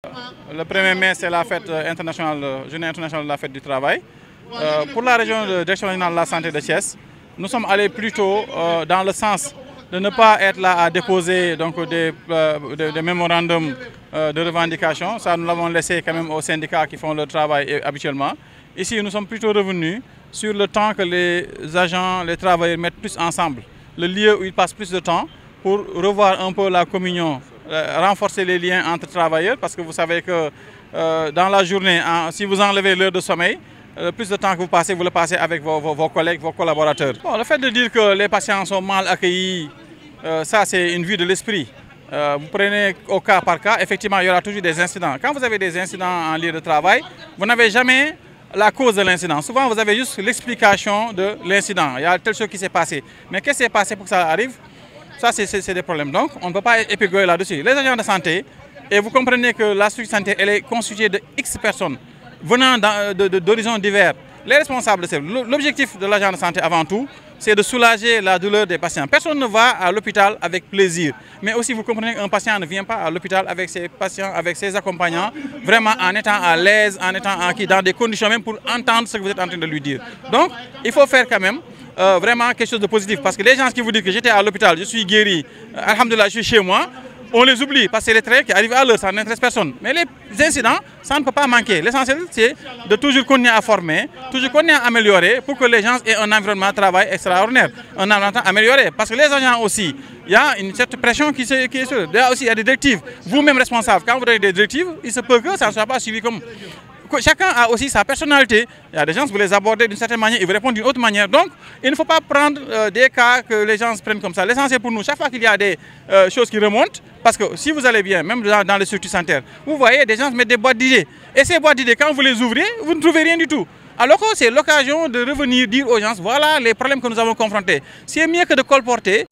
Le 1er mai, c'est la fête internationale, journée internationale de la fête du travail. Pour la région de direction régionale de la santé de Thiès, nous sommes allés plutôt dans le sens de ne pas être là à déposer donc, des mémorandums de revendication. Ça, nous l'avons laissé quand même aux syndicats qui font leur travail habituellement. Ici, nous sommes plutôt revenus sur le temps que les agents, les travailleurs mettent plus ensemble. Le lieu où ils passent plus de temps pour revoir un peu la communion, renforcer les liens entre travailleurs, parce que vous savez que dans la journée, si vous enlevez l'heure de sommeil, le plus de temps que vous le passez avec vos collègues, vos collaborateurs. Bon, le fait de dire que les patients sont mal accueillis, ça c'est une vue de l'esprit. Vous prenez au cas par cas, effectivement il y aura toujours des incidents. Quand vous avez des incidents en lieu de travail, vous n'avez jamais la cause de l'incident. Souvent vous avez juste l'explication de l'incident. Il y a telle chose qui s'est passée. Mais qu'est-ce qui s'est passé pour que ça arrive? Ça, c'est des problèmes. Donc, on ne peut pas épigoyer là-dessus. Les agents de santé, et vous comprenez que la structure sanitaire, elle est constituée de X personnes venant d'horizons divers. Les responsables, l'objectif de l'agent de santé avant tout, c'est de soulager la douleur des patients. Personne ne va à l'hôpital avec plaisir. Mais aussi, vous comprenez qu'un patient ne vient pas à l'hôpital avec ses patients, avec ses accompagnants, vraiment en étant à l'aise, en étant dans des conditions même pour entendre ce que vous êtes en train de lui dire. Donc, il faut faire quand même vraiment quelque chose de positif. Parce que les gens qui vous disent que j'étais à l'hôpital, je suis guéri, alhamdoulilah, je suis chez moi, on les oublie parce que c'est les trains qui arrivent à l'heure, ça n'intéresse personne. Mais les incidents, ça ne peut pas manquer. L'essentiel, c'est de toujours continuer à former, toujours continuer à améliorer pour que les gens aient un environnement de travail extraordinaire, un environnement amélioré. Parce que les agents aussi, il y a une certaine pression qui est sur eux. Il y a des directives. Vous-même responsable, quand vous avez des directives, il se peut que ça ne soit pas suivi comme... Chacun a aussi sa personnalité. Il y a des gens, vous les abordez d'une certaine manière, ils vous répondent d'une autre manière. Donc, il ne faut pas prendre des cas que les gens se prennent comme ça. L'essentiel pour nous, chaque fois qu'il y a des choses qui remontent, parce que si vous allez bien, même dans les structures sanitaires, vous voyez des gens mettre des boîtes d'idées. Et ces boîtes d'idées, quand vous les ouvrez, vous ne trouvez rien du tout. Alors que c'est l'occasion de revenir dire aux gens, voilà les problèmes que nous avons confrontés. C'est mieux que de colporter.